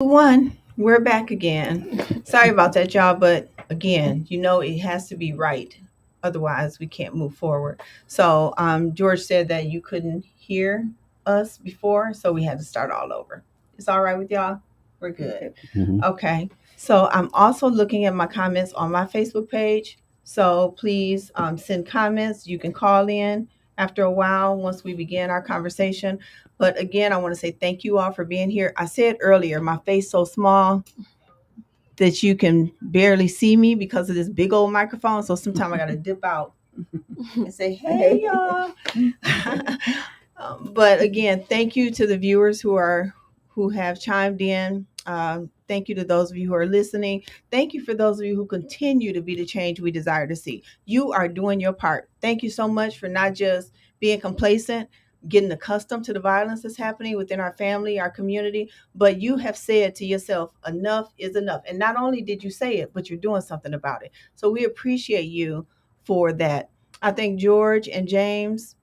One, we're back again. Sorry about that, y'all, but again, it has to be right. Otherwise, we can't move forward. So, George said that you couldn't hear us before, so we had to start all over. It's all right with y'all? We're good. Mhm. Okay. So, I'm also looking at my comments on my Facebook page. So, please send comments. You can call in after a while once we begin our conversation. But again, I want to say thank you all for being here. I said earlier, my face so small that you can barely see me because of this big old microphone. So sometimes I got to dip out and say, "Hey, y'all." But again, thank you to the viewers who have chimed in. Thank you to those of you who are listening. Thank you for those of you who continue to be the change we desire to see. You are doing your part. Thank you so much for not just being complacent, getting accustomed to the violence that's happening within our family, our community, but you have said to yourself, enough is enough. And not only did you say it, but you're doing something about it. So we appreciate you for that. I thank George and James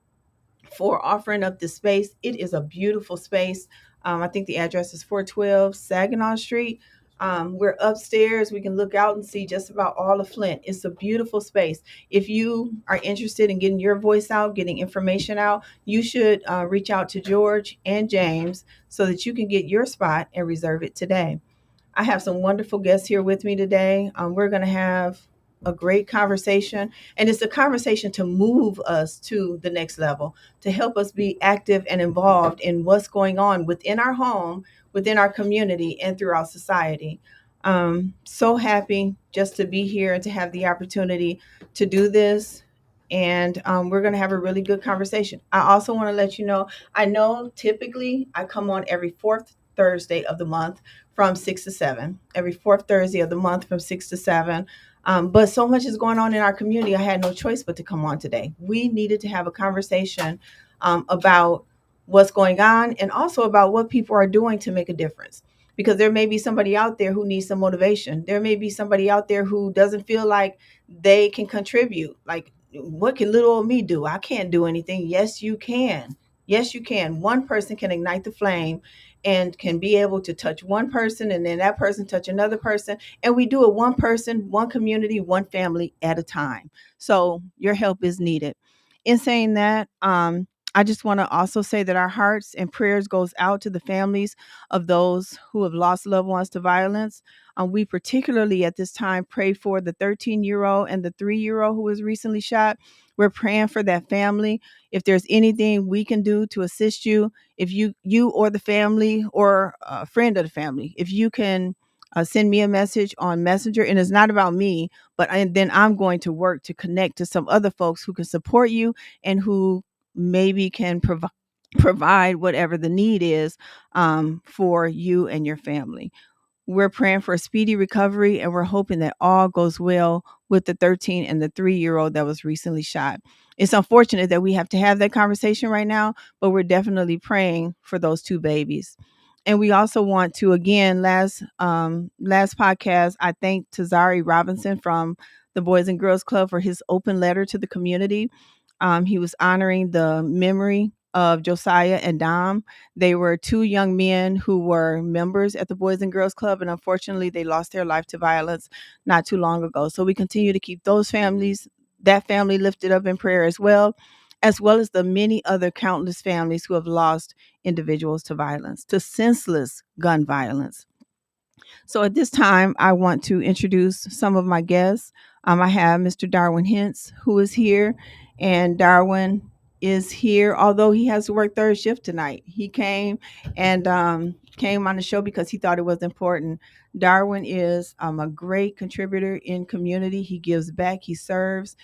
for offering up this space. It is a beautiful space. I think the address is 412 Saginaw Street. We're upstairs. We can look out and see just about all of Flint. It's a beautiful space. If you are interested in getting your voice out, getting information out, you should reach out to George and James so that you can get your spot and reserve it today. I have some wonderful guests here with me today. We're going to have a great conversation, and it's a conversation to move us to the next level, to help us be active and involved in what's going on within our home, within our community, and throughout society. So happy just to be here and to have the opportunity to do this. And we're going to have a really good conversation. I also want to let you know, I know typically I come on every fourth Thursday of the month from 6 to 7, every fourth Thursday of the month from 6 to 7. But so much is going on in our community. I had no choice but to come on today. We needed to have a conversation about what's going on and also about what people are doing to make a difference. Because there may be somebody out there who needs some motivation. There may be somebody out there who doesn't feel like they can contribute. Like, what can little old me do? I can't do anything. Yes, you can. Yes, you can. One person can ignite the flame and can be able to touch one person and then that person touch another person, and we do it one person, one community, one family at a time. So your help is needed. In saying that, I just want to also say that our hearts and prayers goes out to the families of those who have lost loved ones to violence. We particularly at this time pray for the 13-year-old and the 3-year-old who was recently shot. We're praying for that family. If there's anything we can do to assist you, if you or the family or a friend of the family, if you can send me a message on Messenger, and it's not about me, but then I'm going to work to connect to some other folks who can support you and who maybe can provide whatever the need is for you and your family. We're praying for a speedy recovery, and we're hoping that all goes well with the 13 and the 3-year-old that was recently shot. It's unfortunate that we have to have that conversation right now, but we're definitely praying for those two babies. And we also want to, again, last podcast, I thanked Tazari Robinson from the Boys and Girls Club for his open letter to the community. He was honoring the memory of Josiah and Dom. They were two young men who were members at the Boys and Girls Club, and unfortunately, they lost their life to violence not too long ago. So we continue to keep that family lifted up in prayer as well as the many other countless families who have lost individuals to violence, to senseless gun violence. So at this time, I want to introduce some of my guests. I have Mr. Darwin Hintz, who is here, and Darwin is here, although he has to work third shift tonight. He came and came on the show because he thought it was important. Darwin is a great contributor in community. He gives back, he serves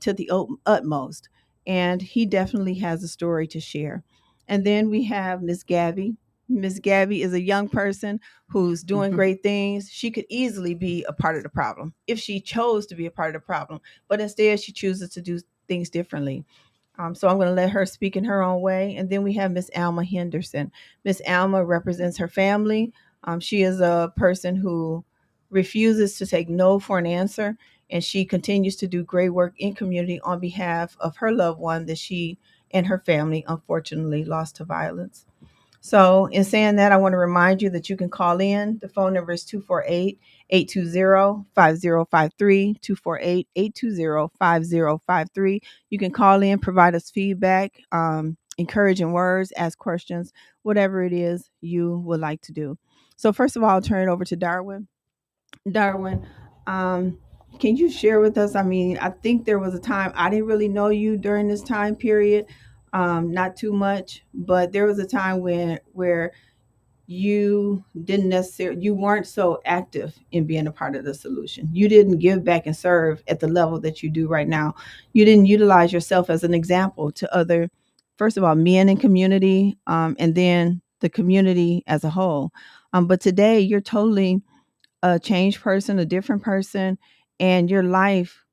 to the utmost, and he definitely has a story to share. And then we have Miss Gabby. Miss Gabby is a young person who's doing great things. She could easily be a part of the problem if she chose to be a part of the problem, but instead she chooses to do things differently. So I'm going to let her speak in her own way. And then we have Miss Alma Henderson. Miss Alma represents her family. She is a person who refuses to take no for an answer, and she continues to do great work in community on behalf of her loved one that she and her family unfortunately lost to violence. So, in saying that, I want to remind you that you can call in. The phone number is 248-820-5053, 248-820-5053. You can call in, provide us feedback, encouraging words, ask questions, whatever it is you would like to do. So, first of all, I'll turn it over to Darwin. Darwin, um, can you share with us? I mean, I think there was a time I didn't really know you during this time period, not too much, but there was a time where you didn't necessarily you weren't so active in being a part of the solution. You didn't give back and serve at the level that you do right now. You didn't utilize yourself as an example to other, first of all, men in community, and then the community as a whole. But today you're totally a changed person, a different person, and your life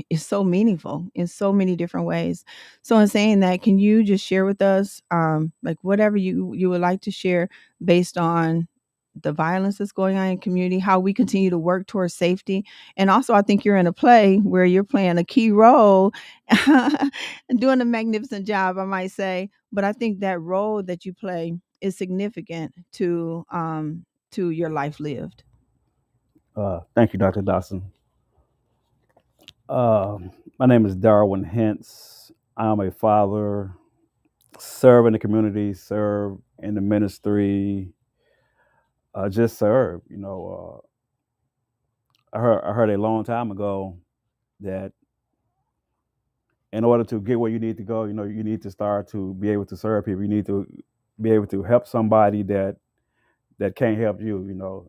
is so meaningful in so many different ways. So, in saying that, can you just share with us, like whatever you would like to share based on the violence that's going on in community, how we continue to work towards safety, and also I think you're in a play where you're playing a key role, and doing a magnificent job, I might say. But I think that role that you play is significant to your life lived. Thank you, Dr. Dawson. My name is Darwin Hentz. I'm a father, serve in the community, serve in the ministry, just serve. I heard a long time ago that in order to get where you need to go, you need to start to be able to serve people. You need to be able to help somebody that can't help you.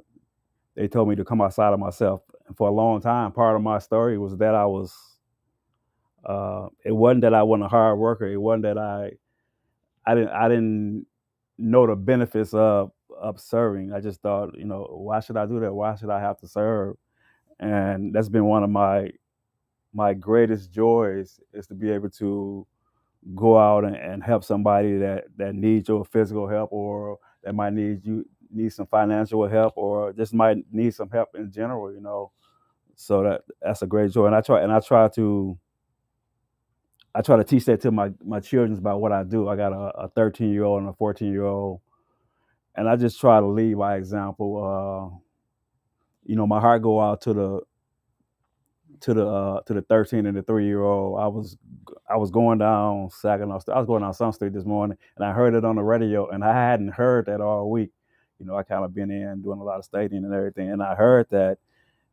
They told me to come outside of myself. And for a long time, part of my story was that I was. It wasn't that I wasn't a hard worker. It wasn't that I didn't know the benefits of serving. I just thought, why should I do that? Why should I have to serve? And that's been one of my greatest joys is to be able to go out and help somebody that needs your physical help, or that might need some financial help, or just might need some help in general. So that's a great joy. And I try to teach that to my children about what I do. I got a 13-year-old and a 14-year-old, and I just try to lead by example. My heart go out to the 13 and the 3-year-old. I was going down Saginaw. I was going down Sun Street this morning, and I heard it on the radio, and I hadn't heard that all week. I kind of been in doing a lot of studying and everything, and I heard that,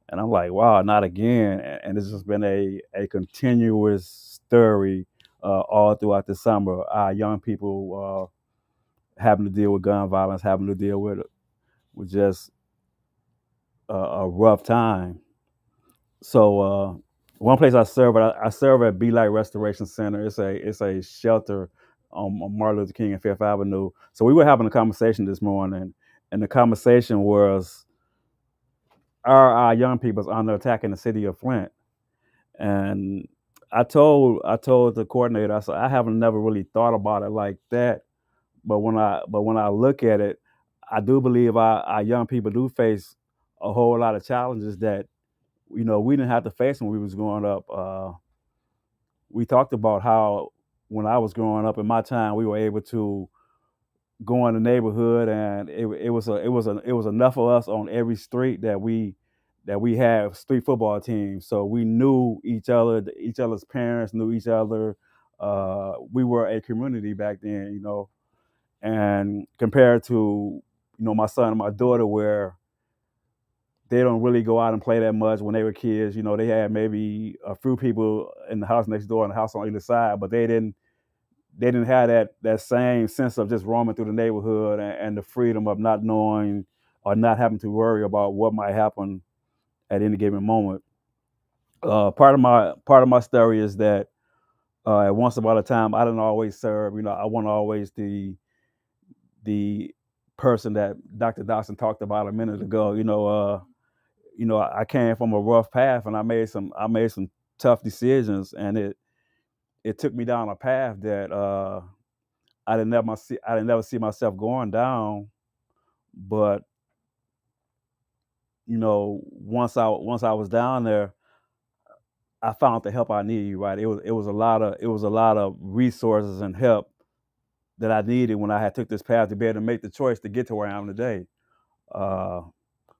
and I'm like, wow, not again. And it's just been a continuous story all throughout the summer. Our young people having to deal with gun violence, having to deal with just a rough time. So one place I serve at Be Light Restoration Center. It's a shelter on Martin Luther King and Fifth Avenue. So we were having a conversation this morning, and the conversation was, are our young people under attack in the city of Flint? And I told the coordinator, I said, I haven't never really thought about it like that. But when I look at it, I do believe our young people do face a whole lot of challenges that we didn't have to face when we was growing up. We talked about how when I was growing up in my time, we were able to go in the neighborhood, and it was enough of us on every street that we have street football teams, so we knew each other. Each other's parents knew each other. We were a community back then. And compared to my son and my daughter, where they don't really go out and play that much when they were kids. They had maybe a few people in the house next door and the house on either side, but they didn't have that same sense of just roaming through the neighborhood, and the freedom of not knowing or not having to worry about what might happen at any given moment. Part of my story is that at once upon a time I didn't always serve. I wasn't always the person that Dr. Dawson talked about a minute ago. I came from a rough path, and I made some tough decisions, and it took me down a path that I didn't never see myself going down. But once I was down there, I found the help I needed. Right, it was a lot of resources and help that I needed when I had took this path to be able to make the choice to get to where I am today. Uh,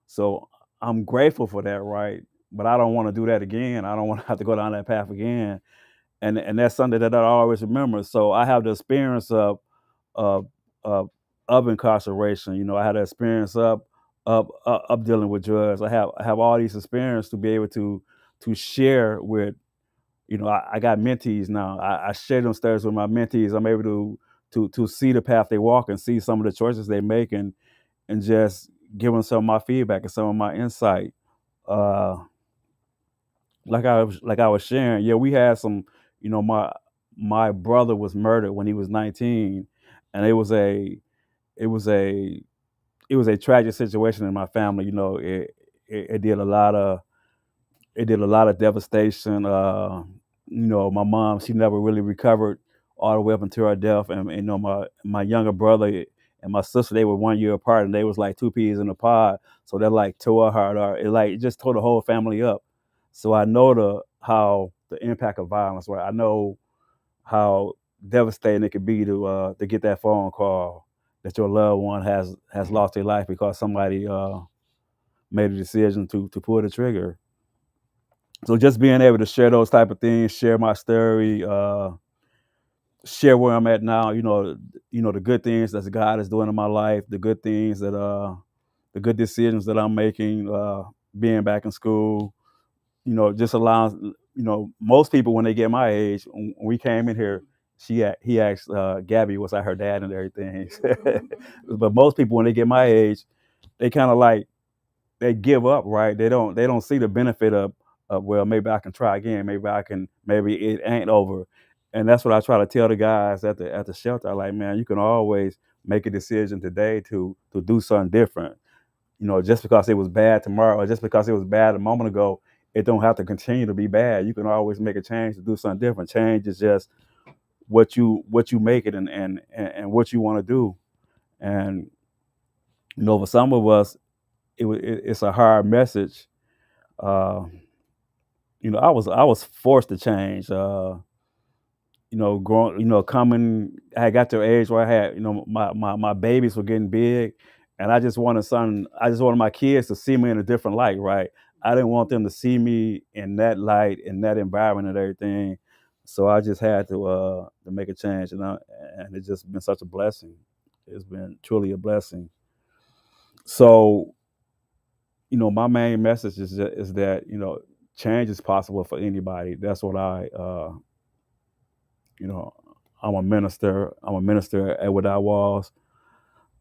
so I'm grateful for that, right? But I don't want to do that again. I don't want to have to go down that path again. And that's something that I always remember. So I have the experience of of, of incarceration. You know, I had the experience of dealing with drugs. I have all these experience to be able to share with. You know, I got mentees now. I share them stories with my mentees. I'm able to see the path they walk and see some of the choices they make, and just give them some of my feedback and some of my insight. Uh, like I was sharing, yeah, we had some. You know, my brother was murdered when he was 19, and it was a it was a tragic situation in my family. You know, it did a lot of devastation. You know, my mom, she never really recovered all the way up until her death, and you know, my younger brother and my sister, they were 1 year apart, and they was like two peas in a pod. So that like tore her heart out. It just tore the whole family up. So I know how the impact of violence, right? I know how devastating it could be to get that phone call that your loved one has lost their life because somebody made a decision to pull the trigger. So just being able to share those type of things, share my story, share where I'm at now, the good things that God is doing in my life, the good things the good decisions that I'm making, being back in school, just allows, most people when they get my age, when we came in here, he asked Gabby, was I her dad and everything. But most people when they get my age, they kind of like, they give up, right? They don't see the benefit of, well, maybe I can try again, maybe it ain't over. And that's what I try to tell the guys at the shelter. I like, man, you can always make a decision today to do something different. Just because it was bad tomorrow, or just because it was bad a moment ago, it don't have to continue to be bad. You can always make a change to do something different. Change is just what you make it, and what you want to do. And for some of us, it's a hard message. uh, I was forced to change. Growing, coming, I got to an age where I had, my babies were getting big, and I just wanted my kids to see me in a different light, right? I didn't want them to see me in that light, in that environment and everything. So I just had to make a change, and it's just been such a blessing. It's been truly a blessing. So, my main message is that, change is possible for anybody. That's what you know, I'm a minister. I'm a minister at Without Walls.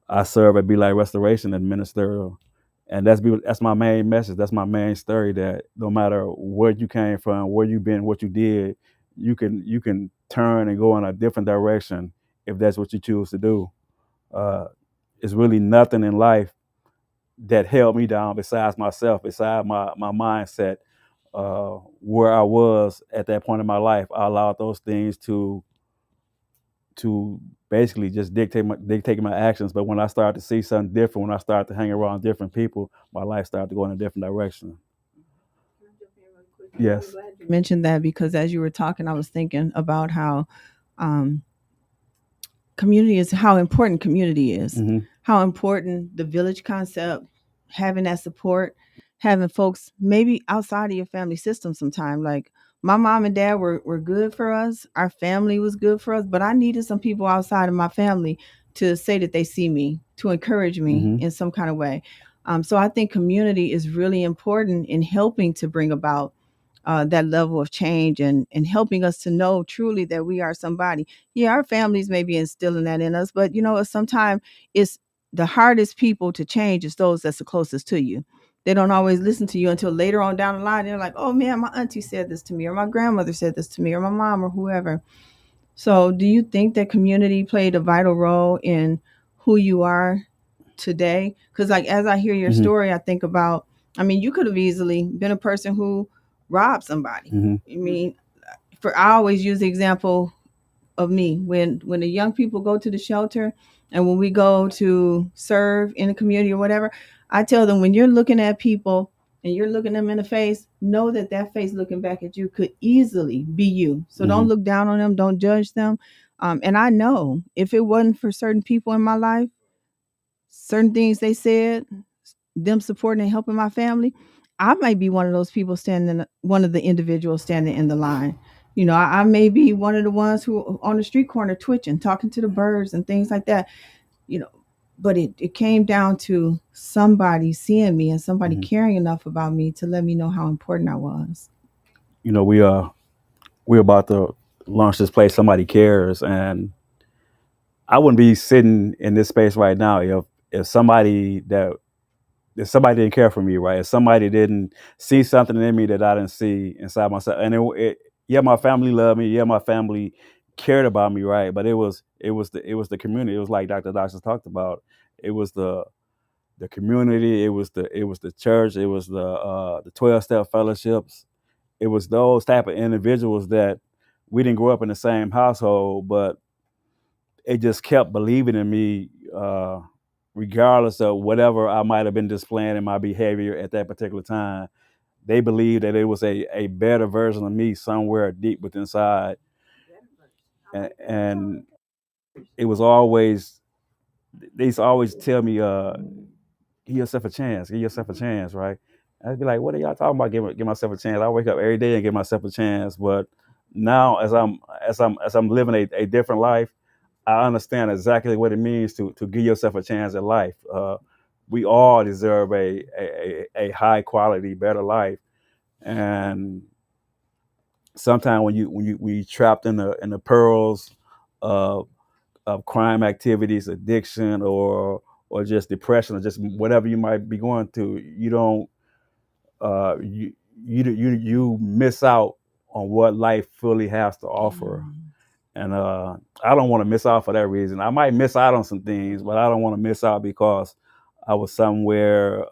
I serve at Be Light Restoration and minister, and that's my main message. That's my main story. That no matter where you came from, where you been, what you did, you can turn and go in a different direction if that's what you choose to do. Uh, it's really nothing in life that held me down besides myself, besides my mindset. Where I was at that point in my life, I allowed those things to basically just dictate my actions. But when I started to see something different, when I started to hang around different people, my life started to go in a different direction. Yes. You mentioned that because as you were talking, I was thinking about how um, community is how important community is, Hmm. how important the village concept, having that support, having folks maybe outside of your family system sometime. Like my mom and dad were good for us, our family was good for us, but I needed some people outside of my family to say that they see me, to encourage me Hmm. in some kind of way. So I think community is really important in helping to bring about that level of change and helping us to know truly that we are somebody. Yeah, our families may be instilling that in us, but sometimes it's the hardest people to change is those that's the closest to you. They don't always listen to you until later on down the line. They're like, oh man, my auntie said this to me, or my grandmother said this to me, or my mom, or whoever. So, do you think that community played a vital role in who you are today? Because, like, as I hear your Hmm. story, I think about, I mean, you could have easily been a person who robbed somebody. Hmm. I mean, I always use the example of me when the young people go to the shelter and when we go to serve in the community or whatever. I tell them, when you're looking at people and you're looking them in the face, know that that face looking back at you could easily be you. So don't Hmm. look down on them, don't judge them. And I know if it wasn't for certain people in my life, certain things they said, them supporting and helping my family, I might be one of those people standing, one of the individuals standing in the line. I may be one of the ones who on the street corner twitching, talking to the birds and things like that. You know, but it came down to somebody seeing me and somebody Mhm. caring enough about me to let me know how important I was. You know, we're about to launch this place. Somebody cares, and I wouldn't be sitting in this space right now if somebody that if somebody didn't care for me, right? If somebody didn't see something in me that I didn't see inside myself, and yeah, my family loved me, yeah, my family cared about me, right? But it was the community. It was like Dr. Doctor talked about. It was the community. It was the church. It was the 12-step fellowships. It was those type of individuals that we didn't grow up in the same household, but it just kept believing in me, regardless of whatever I might have been displaying in my behavior at that particular time. They believed that it was a better version of me somewhere deep within inside, and it was always they used to always tell me, "Give yourself a chance, give yourself a chance," right? I'd be like, "What are y'all talking about? Give myself a chance." I wake up every day and give myself a chance, but now as I'm living a different life, I understand exactly what it means to give yourself a chance at life. We all deserve a high quality, better life, and sometimes when you trapped in the pearls of of crime activities, addiction, or just depression, or just whatever you might be going through, you don't you miss out on what life fully has to offer. And I don't want to miss out for that reason. I might miss out on some things, but I don't want to miss out because I was somewhere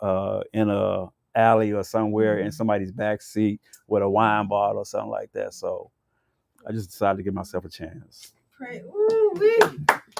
in a alley or somewhere in somebody's back seat with a wine bottle or something like that. So I just decided to give myself a chance. Pray, ooh,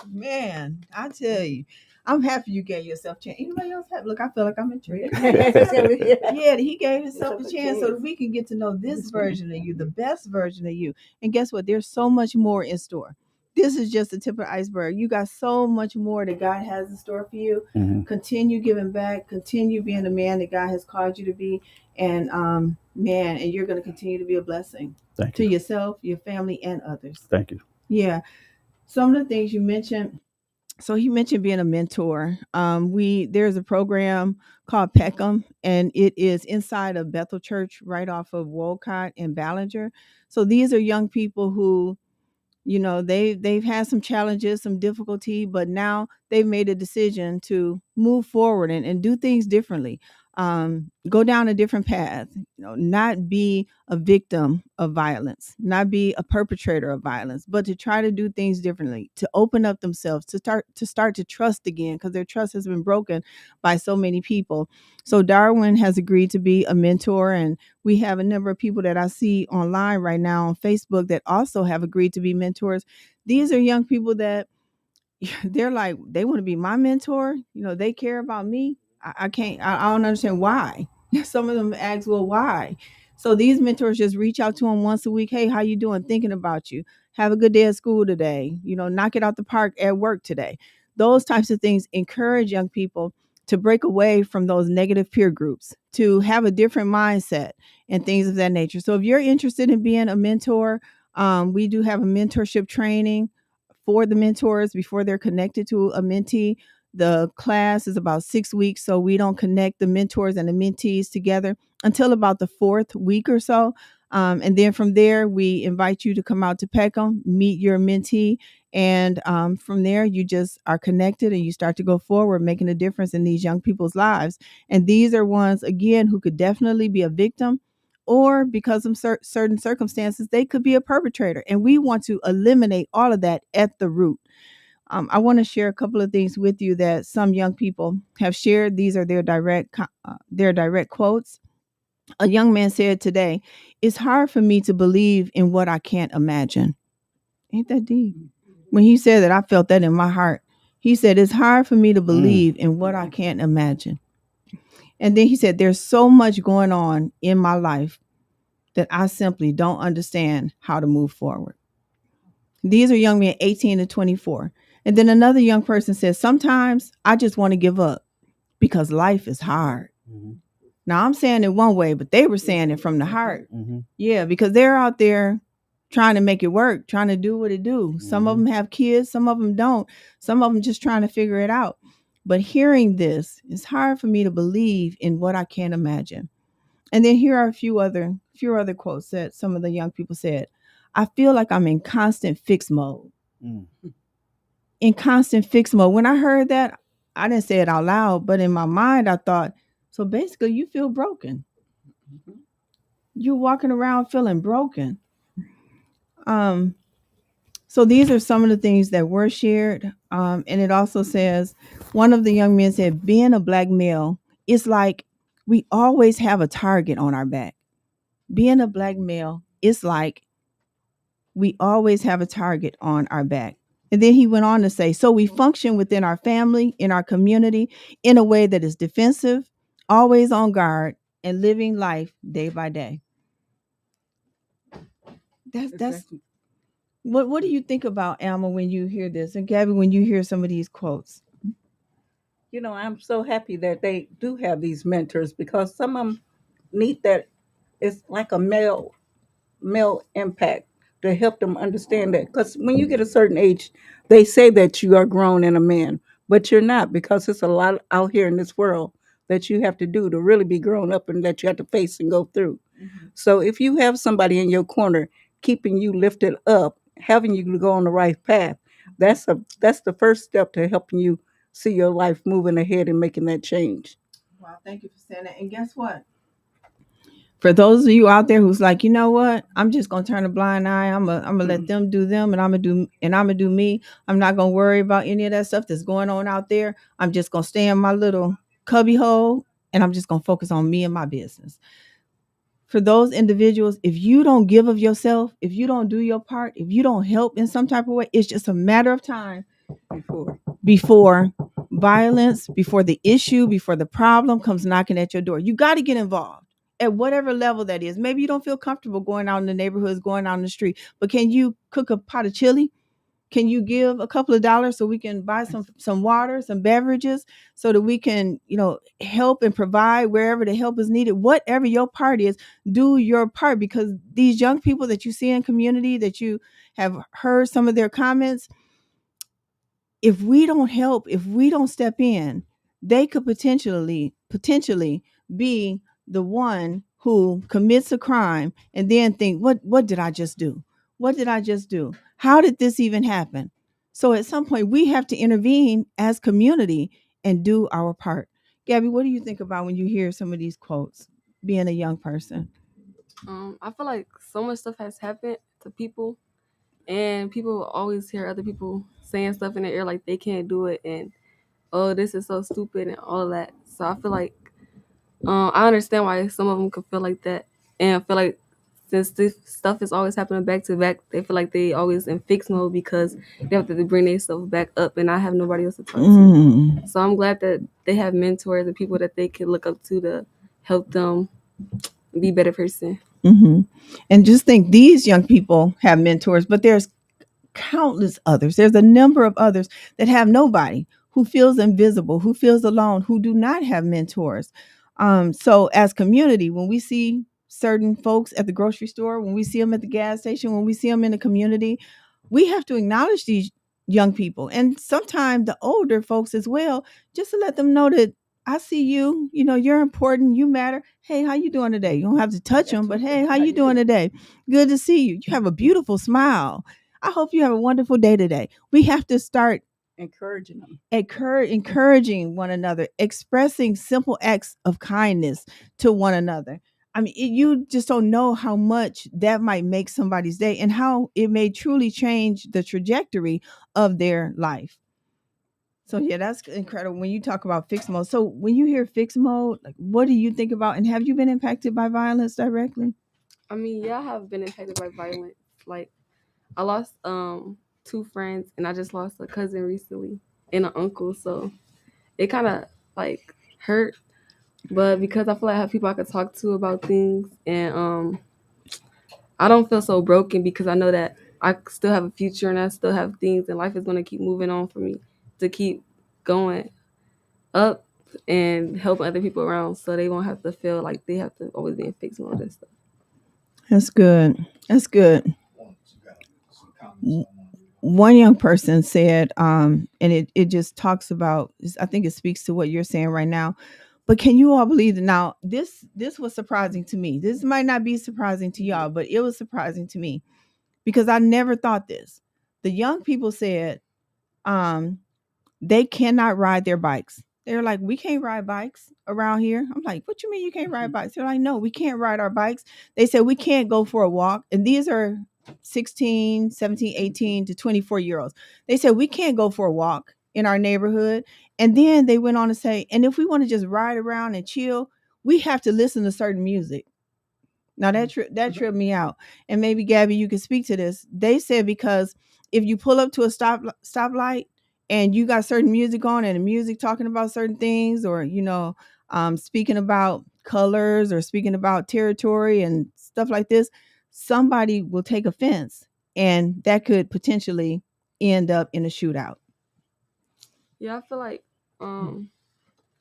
man, I tell you, I'm happy you gave yourself a chance. Anybody else have? Look, I feel like I'm in church. Yeah, he gave himself a chance so that we can get to know this version of you, the best version of you. And guess what? There's so much more in store. This is just the tip of the iceberg. You got so much more that God has in store for you. Mm-hmm. Continue giving back. Continue being the man that God has called you to be. And man, and you're going to continue to be a blessing Thank to you. yourself, your family, and others. Thank you. Yeah. Some of the things you mentioned, so he mentioned being a mentor. We There's a program called Peckham, and it is inside of Bethel Church, right off of Wolcott and Ballinger. So these are young people who, they've had some challenges, some difficulty, but now they've made a decision to move forward and do things differently, go down a different path, not be a victim of violence, not be a perpetrator of violence, but to try to do things differently, to open up themselves, to start to trust again, because their trust has been broken by so many people. So Darwin has agreed to be a mentor, and we have a number of people that I see online right now on Facebook that also have agreed to be mentors. These are young people that they're like, they want to be my mentor. They care about me. I can't, I don't understand why. Some of them ask, well, why? So these mentors just reach out to them once a week. Hey, how you doing? Thinking about you. Have a good day at school today. Knock it out the park at work today. Those types of things encourage young people to break away from those negative peer groups, to have a different mindset and things of that nature. So if you're interested in being a mentor, we do have a mentorship training for the mentors before they're connected to a mentee. The class is about 6 weeks, so we don't connect the mentors and the mentees together until about the fourth week or so. And then from there, we invite you to come out to Peckham, meet your mentee, and from there, you just are connected and you start to go forward, making a difference in these young people's lives. And these are ones, again, who could definitely be a victim, or because of certain circumstances, they could be a perpetrator. And we want to eliminate all of that at the root. I want to share a couple of things with you that some young people have shared. These are their direct quotes. A young man said today, "It's hard for me to believe in what I can't imagine." Ain't that deep? When he said that, I felt that in my heart. He said, "It's hard for me to Mm. believe in what I can't imagine." And then he said, "There's so much going on in my life that I simply don't understand how to move forward." These are young men 18 to 24. And then another young person says, sometimes I just want to give up because life is hard. Mm-hmm. Now I'm saying it one way, but they were saying it from the heart. Mm-hmm. Yeah, because they're out there trying to make it work, trying to do what it do. Some of Mm-hmm. them have kids, some of them don't. Some of them just trying to figure it out. But hearing this, it's hard for me to believe in what I can't imagine. And then here are a few other quotes that some of the young people said. I feel like I'm in constant fix mode. Mm. In constant fix mode. When I heard that, I didn't say it out loud, but in my mind I thought, so basically you feel broken. You're walking around feeling broken. Um, so these are some of the things that were shared. And it also says one of the young men said, being a black male, it's like we always have a target on our back. Being a black male, it's like we always have a target on our back. And then he went on to say, so we function within our family, in our community, in a way that is defensive, always on guard, and living life day by day. That's what do you think about Alma when you hear this? And Gabby, when you hear some of these quotes? I'm so happy that they do have these mentors because some of them need that. It's like a male impact to help them understand that. Because when you get a certain age, they say that you are grown and a man, but you're not because it's a lot out here in this world that you have to do to really be grown up and that you have to face and go through. Mm-hmm. So if you have somebody in your corner keeping you lifted up, having you to go on the right path, that's the first step to helping you see your life moving ahead and making that change. Wow, thank you for saying that. And guess what? For those of you out there who's like, you know what, I'm just gonna turn a blind eye. I'm gonna let them do them, and I'm gonna do me. I'm not gonna worry about any of that stuff that's going on out there. I'm just gonna stay in my little cubby hole, and I'm just gonna focus on me and my business. For those individuals, if you don't give of yourself, if you don't do your part, if you don't help in some type of way, it's just a matter of time Before before violence, before the issue, before the problem comes knocking at your door. You got to get involved at whatever level that is. Maybe you don't feel comfortable going out in the neighborhoods, going out in the street, but can you cook a pot of chili? Can you give a couple of dollars so we can buy some water, some beverages, so that we can, help and provide wherever the help is needed? Whatever your part is, do your part, because these young people that you see in community, that you have heard some of their comments, if we don't help, if we don't step in, they could potentially be the one who commits a crime and then think, what did I just do? What did I just do? How did this even happen? So at some point we have to intervene as community and do our part. Gabby, what do you think about when you hear some of these quotes, being a young person? I feel like so much stuff has happened to people, and people always hear other people saying stuff in the air like they can't do it, and oh, this is so stupid, and all of that. So I feel like I understand why some of them could feel like that, and I feel like since this stuff is always happening back to back, they feel like they always in fix mode because they have to bring themselves back up, and I have nobody else to talk to. So I'm glad that they have mentors and people that they can look up to help them be a better person. Mm-hmm. And just think, these young people have mentors, but there's countless others. There's a number of others that have nobody, who feels invisible, who feels alone, who do not have mentors. So as community, when we see certain folks at the grocery store, when we see them at the gas station, when we see them in the community, we have to acknowledge these young people, and sometimes the older folks as well, just to let them know that I see you. You're important. You matter. Hey, how you doing today? You don't have to touch them, but hey, how you doing today? Good to see you. You have a beautiful smile. I hope you have a wonderful day today. We have to start encouraging them. encouraging one another, expressing simple acts of kindness to one another. I mean, you just don't know how much that might make somebody's day, and how it may truly change the trajectory of their life. So yeah, that's incredible when you talk about fixed mode. So when you hear fixed mode, like, what do you think about? And have you been impacted by violence directly? I mean, yeah, I have been impacted by violence. Like I lost two friends, and I just lost a cousin recently and an uncle. So it kind of like hurt, but because I feel like I have people I could talk to about things, and I don't feel so broken because I know that I still have a future and I still have things, and life is going to keep moving on for me to keep going up and helping other people around so they won't have to feel like they have to always be in fixing all this stuff. That's good. That's good. One young person said, and it just talks about, I think it speaks to what you're saying right now. But can you all believe that now this was surprising to me. This might not be surprising to y'all, but it was surprising to me because I never thought this. The young people said, um, they cannot ride their bikes. They're like, we can't ride bikes around here. I'm like, what you mean you can't ride bikes? They're like, no, we can't ride our bikes. They said we can't go for a walk. And these are 16, 17, 18 to 24 year olds. They said we can't go for a walk in our neighborhood. And then they went on to say, and if we want to just ride around and chill, we have to listen to certain music. Now that tripped me out. And maybe Gabby, you can speak to this. They said because if you pull up to a stoplight and you got certain music on and the music talking about certain things, or speaking about colors or speaking about territory and stuff like this, somebody will take offense, and that could potentially end up in a shootout. Yeah, I feel like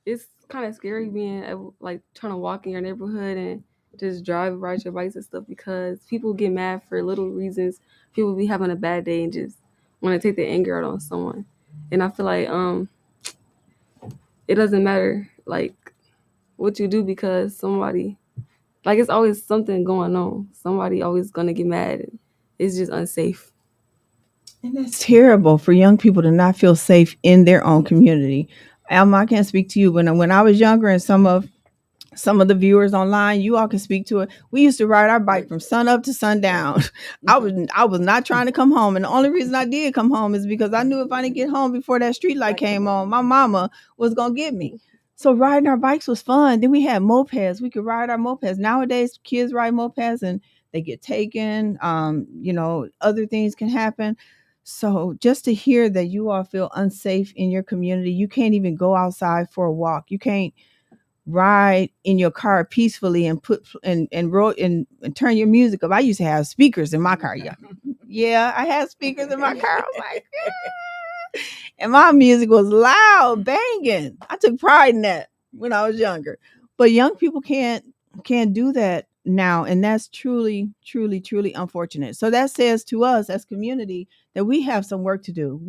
it's kind of scary being like trying to walk in your neighborhood and just ride your bikes and stuff because people get mad for little reasons. People be having a bad day and just want to take their anger out on someone. And I feel like it doesn't matter like what you do because somebody like it's always something going on. Somebody always gonna get mad. It's just unsafe. And that's terrible for young people to not feel safe in their own community. Alma, I can't speak to you. When I was younger, and some of the viewers online, you all can speak to it. We used to ride our bike from sun up to sundown. I was not trying to come home, and the only reason I did come home is because I knew if I didn't get home before that street light came on, my mama was gonna get me. So riding our bikes was fun. Then we had mopeds. We could ride our mopeds. Nowadays, kids ride mopeds and they get taken. Other things can happen. So just to hear that you all feel unsafe in your community, you can't even go outside for a walk. You can't ride in your car peacefully and put and roll and turn your music up. I used to have speakers in my car. Yeah, I had speakers in my car. I was like, and my music was loud, banging. I took pride in that when I was younger. But young people can't do that now, and that's truly, truly, truly unfortunate. So that says to us as community that we have some work to do.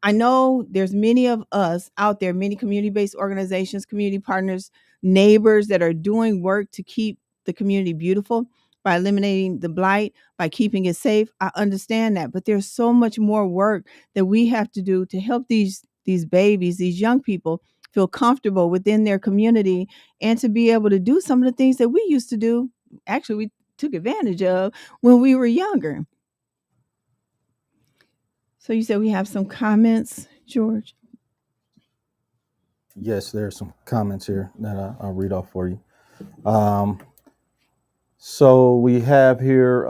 I know there's many of us out there, many community-based organizations, community partners, neighbors that are doing work to keep the community beautiful by eliminating the blight, by keeping it safe. I understand that, but there's so much more work that we have to do to help these babies, these young people feel comfortable within their community and to be able to do some of the things that we used to do. Actually, we took advantage of when we were younger. So you said we have some comments, George? Yes, there are some comments here that I'll read off for you. Um, so we have here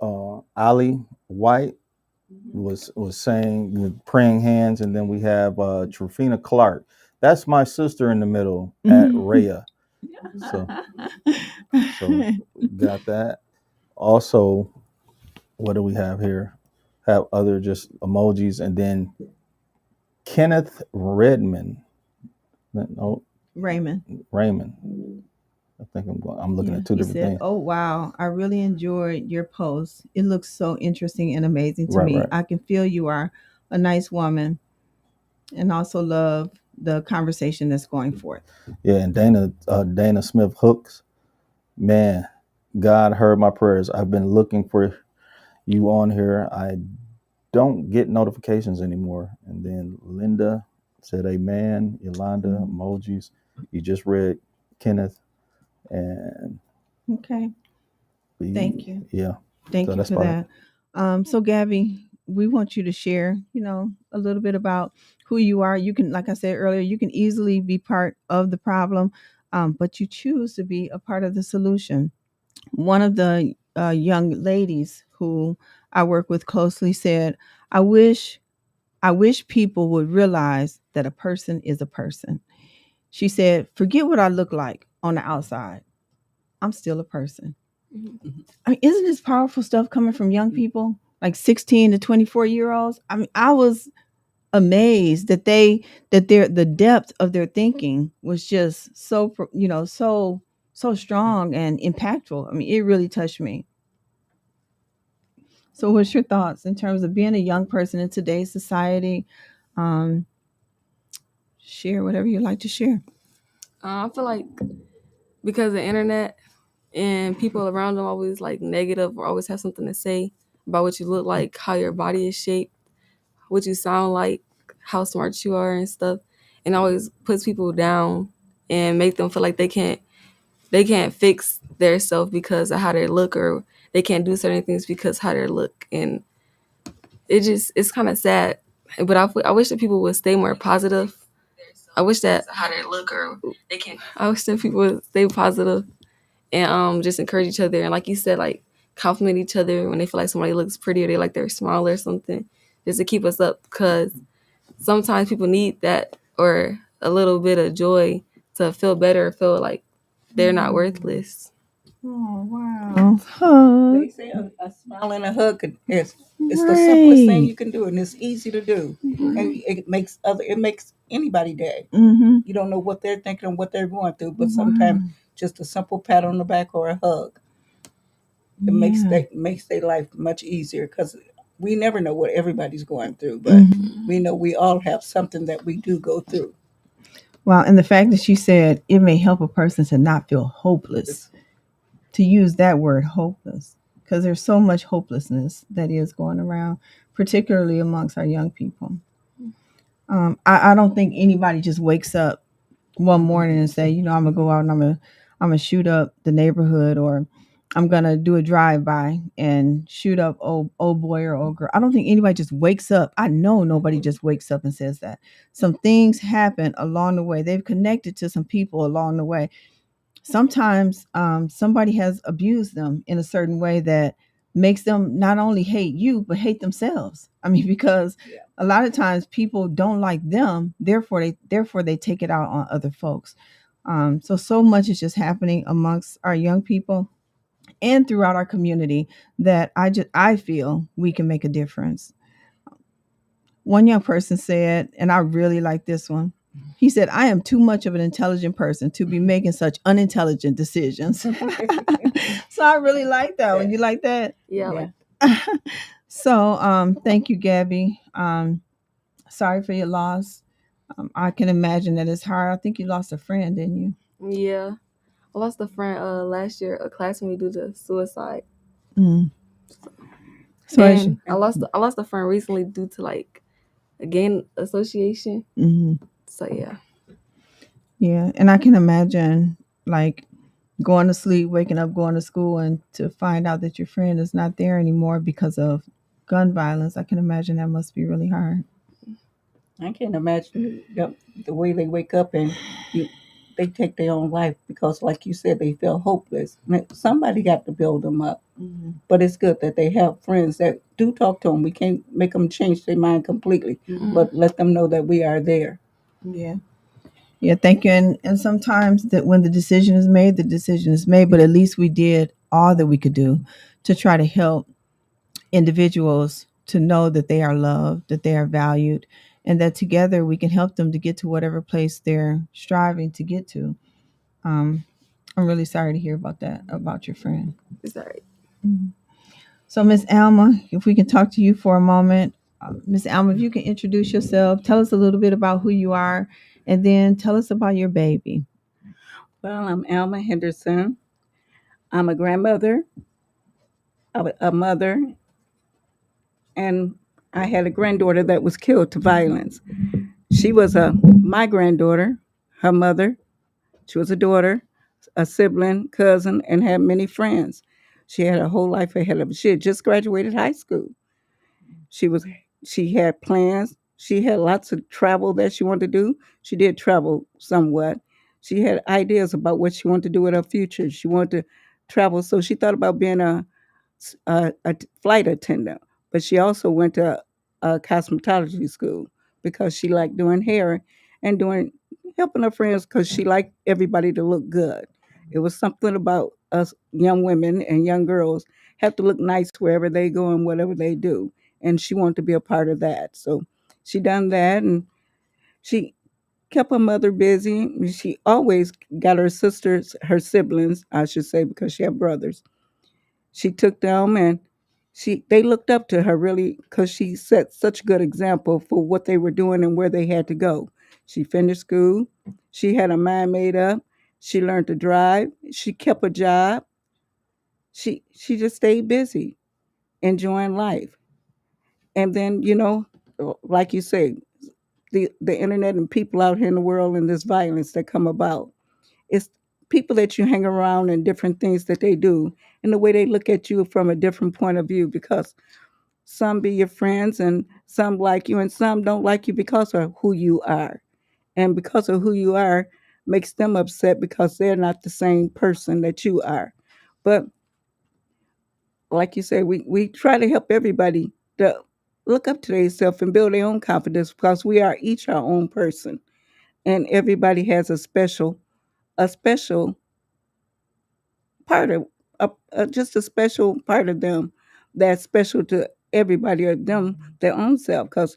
Ali White was saying praying hands, and then we have Trufina Clark. That's my sister in the middle at Rhea. So got that. Also, what do we have here? Have other just emojis, and then Kenneth Redmond. No, Raymond. I think I'm looking at two He different said, things. "Oh wow, I really enjoyed your post. It looks so interesting and amazing to Right, me. right. I can feel you are a nice woman, and also love the conversation that's going forth." Yeah, and Dana Smith Hooks, man, God heard my prayers. I've been looking for you on here. I don't get notifications anymore. And then Linda said, "Amen." Yolanda emojis. You just read Kenneth, and Okay, thank you. Yeah, Thank so you that's for about it. that. So Gabby, we want you to share, a little bit about who you are. You can, like I said earlier, you can easily be part of the problem, but you choose to be a part of the solution. One of the young ladies who I work with closely said, "I wish people would realize that a person is a person." She said, "Forget what I look like on the outside. I'm still a person." I mean, isn't this powerful stuff coming from young people, like 16 to 24-year-olds? I mean, I was amazed that the depth of their thinking was just so so strong and impactful. I mean, it really touched me. So, what's your thoughts in terms of being a young person in today's society? Um, Share whatever you like to share. I feel like because of the internet and people around them always like negative or always have something to say about what you look like, how your body is shaped, what you sound like, how smart you are and stuff, and always puts people down and make them feel like they can't fix their self because of how they look, or they can't do certain things because how they look. And it's kind of sad. But I wish that people would stay more positive. I wish that how they look, or they can't. I wish that people would stay positive and just encourage each other, and like you said, like compliment each other when they feel like somebody looks pretty or they like their smile or something, just to keep us up, because sometimes people need that or a little bit of joy to feel better, feel like they're not worthless. Oh wow! Hug. They say a smile and a hug is it's the simplest thing you can do, and it's easy to do, and it makes anybody day. Mm-hmm. You don't know what they're thinking and what they're going through, but sometimes just a simple pat on the back or a hug, it makes their life much easier, because we never know what everybody's going through, but we know we all have something that we do go through. Wow, and the fact that you said it may help a person to not feel hopeless, to use that word hopeless, because there's so much hopelessness that is going around, particularly amongst our young people. I don't think anybody just wakes up one morning and say, I'm gonna go out and I'm gonna shoot up the neighborhood, or I'm gonna do a drive by and shoot up old boy or old girl. I don't think anybody just wakes up. I know nobody just wakes up and says that. Some things happen along the way. They've connected to some people along the way. Sometimes somebody has abused them in a certain way that makes them not only hate you but hate themselves. I mean, because a lot of times people don't like them, therefore they take it out on other folks. So much is just happening amongst our young people and throughout our community that I feel we can make a difference. One young person said, and I really like this one. He said, "I am too much of an intelligent person to be making such unintelligent decisions." So I really like that one. You like that? Yeah, Yeah. like So thank you, Gabby. Sorry for your loss. I can imagine that it's hard. I think you lost a friend, didn't you? yeah. I lost a friend last year, a classmate, due to suicide. Mm. So And I lost a friend recently due to like a gang association. So yeah. yeah, and I can imagine like going to sleep, waking up, going to school, and to find out that your friend is not there anymore because of gun violence. I can imagine that must be really hard. I can't imagine the way they wake up and they take their own life because, like you said, they feel hopeless. Somebody got to build them up. But it's good that they have friends that do talk to them. We can't make them change their mind completely, but let them know that we are there. Yeah. Yeah, thank you. And sometimes that when the decision is made, the decision is made, but at least we did all that we could do to try to help individuals to know that they are loved, that they are valued, and that together we can help them to get to whatever place they're striving to get to. Um, I'm really sorry to hear about that, about your friend. It's all right. So, Miss Alma, if we can talk to you for a moment. Miss Alma, if you can introduce yourself, tell us a little bit about who you are, and then tell us about your baby. Well, I'm Alma Henderson. I'm a grandmother, a mother, and I had a granddaughter that was killed to violence. She was my granddaughter, her mother. She was a daughter, a sibling, cousin, and had many friends. She had a whole life ahead of her. She had just graduated high school. She was she had plans. She had lots of travel that she wanted to do. She did travel somewhat. She had ideas about what she wanted to do with her future. She wanted to travel, so she thought about being a flight attendant. But she also went to a cosmetology school because she liked doing hair and doing helping her friends because she liked everybody to look good. It was something about us young women and young girls have to look nice wherever they go and whatever they do. And she wanted to be a part of that. So she done that, and she kept her mother busy. She always got her sisters, her siblings, I should say, because she had brothers. She took them, and they looked up to her really because she set such a good example for what they were doing and where they had to go. She finished school. She had her mind made up. She learned to drive. She kept a job. She just stayed busy, enjoying life. And then, like you say, the internet and people out here in the world and this violence that come about. It's people that you hang around and different things that they do and the way they look at you from a different point of view, because some be your friends and some like you and some don't like you because of who you are. And because of who you are makes them upset because they're not the same person that you are. But like you say, we try to help everybody to look up to themselves and build their own confidence because we are each our own person. And everybody has a special part of just a special part of them that's special to everybody or them their own self, because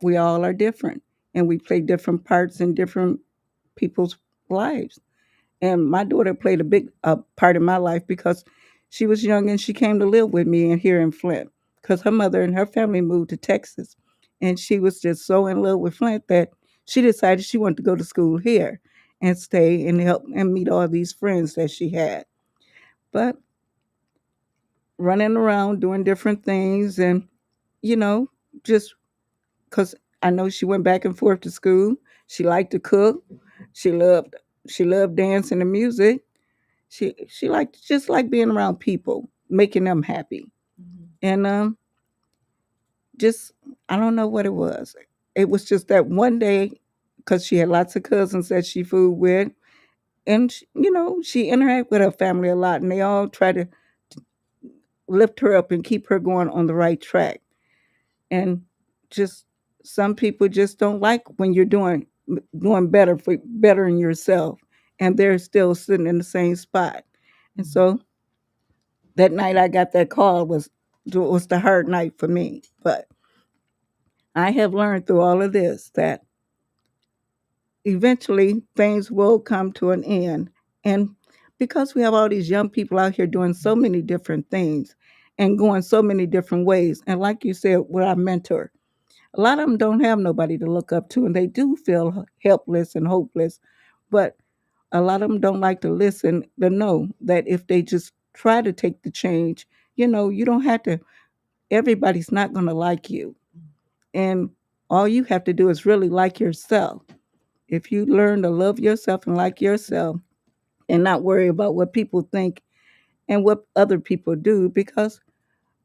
we all are different and we play different parts in different people's lives. And my daughter played a big part in my life because she was young and she came to live with me in here in Flint because her mother and her family moved to Texas, and she was just so in love with Flint that she decided she wanted to go to school here and stay and help and meet all these friends that she had. But running around doing different things, and you know just because I know she went back and forth to school. She liked to cook. She loved dancing and music. She liked just like being around people, making them happy. And just I don't know what it was. It was just that one day, because she had lots of cousins that she fooled with, and she interacted with her family a lot, and they all try to lift her up and keep her going on the right track. And just some people just don't like when you're doing better in yourself, and they're still sitting in the same spot. And so that night I got that call was the hard night for me. But I have learned through all of this that eventually things will come to an end. And because we have all these young people out here doing so many different things and going so many different ways, and like you said, with our mentor, a lot of them don't have nobody to look up to, and they do feel helpless and hopeless. But a lot of them don't like to listen to know that if they just try to take the change, you don't have to, everybody's not going to like you. And all you have to do is really like yourself. If you learn to love yourself and like yourself and not worry about what people think and what other people do, because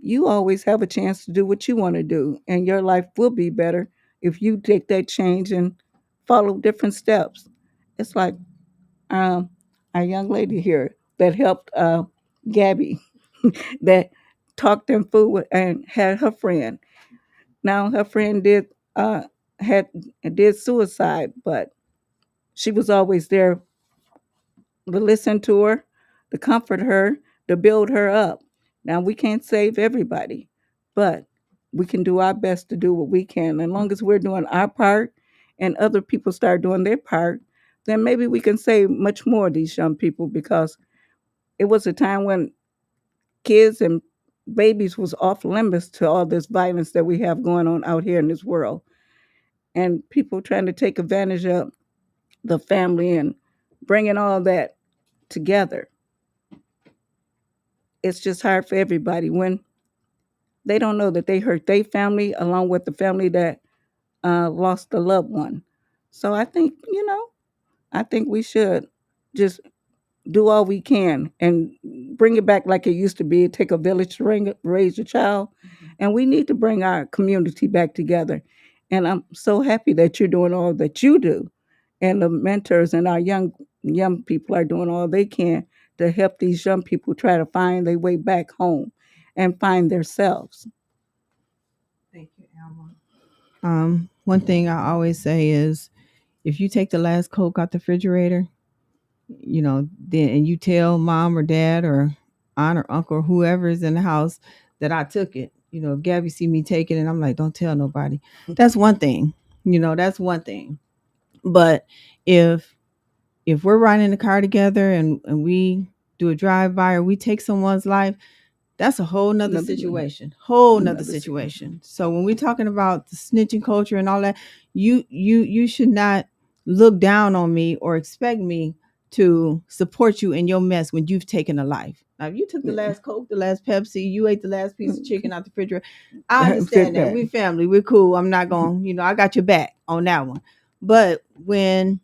you always have a chance to do what you want to do, and your life will be better if you take that change and follow different steps. It's like um, our young lady here that helped Gabby, that talked them through and had her friend. Now her friend had did suicide, but she was always there to listen to her, to comfort her, to build her up. Now, we can't save everybody, but we can do our best to do what we can. And as long as we're doing our part and other people start doing their part, then maybe we can save much more of these young people, because it was a time when kids and babies was off limits to all this violence that we have going on out here in this world. And people trying to take advantage of the family and bringing all that together. It's just hard for everybody when they don't know that they hurt their family along with the family that lost a loved one. So I think we should just do all we can and bring it back like it used to be. Take a village to raise a child, and we need to bring our community back together. And I'm so happy that you're doing all that you do, and the mentors and our young people are doing all they can to help these young people try to find their way back home and find themselves. Thank you, Alma. One thing I always say is if you take the last Coke out the refrigerator, then and you tell mom or dad or aunt or uncle or whoever is in the house that I took it. If Gabby see me taking it, I'm like, don't tell nobody. That's one thing. That's one thing. But if we're riding in the car together and we do a drive by or we take someone's life, that's a whole nother situation. So when we're talking about the snitching culture and all that, you should not look down on me or expect me to support you in your mess when you've taken a life. Now, if you took the last Coke, the last Pepsi, you ate the last piece of chicken out the refrigerator, I understand that. We family, we're cool. I'm not going, I got your back on that one. But when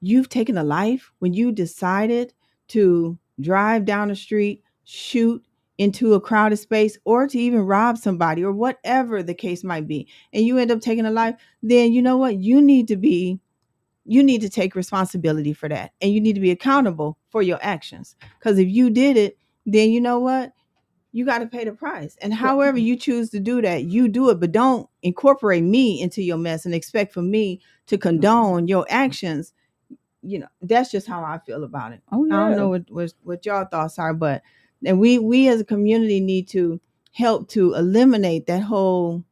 you've taken a life, when you decided to drive down the street, shoot into a crowded space, or to even rob somebody, or whatever the case might be, and you end up taking a life, then you know what? You need to take responsibility for that, and you need to be accountable for your actions. Because if you did it, then you know what? You got to pay the price. And however you choose to do that, you do it, but don't incorporate me into your mess and expect for me to condone your actions. That's just how I feel about it. Oh, yeah. I don't know what y'all thoughts are, but and we as a community need to help to eliminate that whole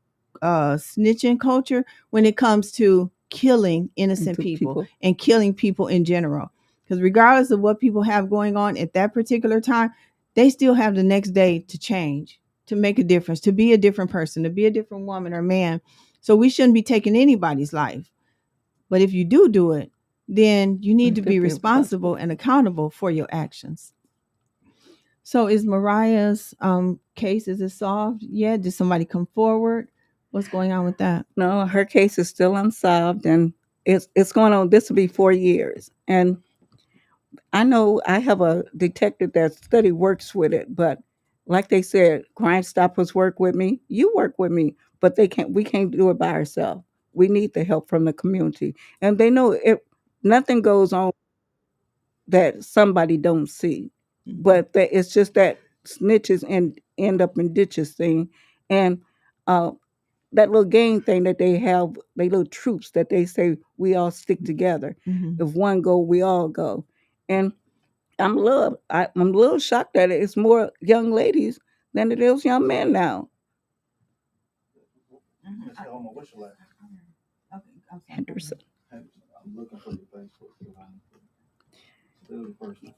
snitching culture when it comes to killing innocent people and killing people in general. Because regardless of what people have going on at that particular time, they still have the next day to change, to make a difference, to be a different person, to be a different woman or man. So we shouldn't be taking anybody's life. But if you do it, then you need to be responsible and accountable for your actions. So is Mariah's case, is it solved yet? Did somebody come forward? What's going on with that? No, her case is still unsolved, and it's going on. This will be 4 years, and I know I have a detective that study works with it, but like they said, Crime Stoppers work with me. You work with me, but they can't. We can't do it by ourselves. We need the help from the community, and they know it. Nothing goes on that somebody don't see, but that it's just that snitches and end up in ditches thing, and uh, that little gang thing that they have, they little troops that they say we all stick together. If one go, we all go, and I'm a little shocked that it's more young ladies than it is young men now. What's your last? Henderson. I'm looking for your Facebook. Still the first name.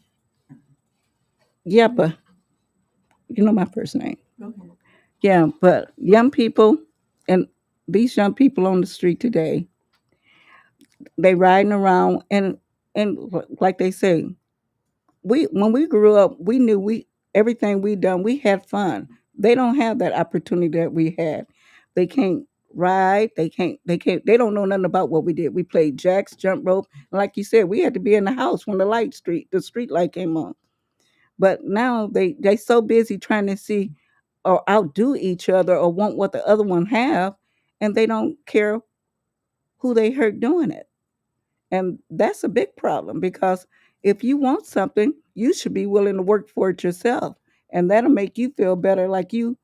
Yeah, but you know my first name. Go ahead. Yeah, but young people and these young people on the street today, they riding around and like they say, we when we grew up, we knew we everything we done, we had fun. They don't have that opportunity that we had. They can't ride. They don't know nothing about what we did. We played jacks, jump rope, and like you said, we had to be in the house when the street light came on. But now they so busy trying to see or outdo each other or want what the other one have, and they don't care who they hurt doing it. And that's a big problem because if you want something, you should be willing to work for it yourself. And that'll make you feel better like you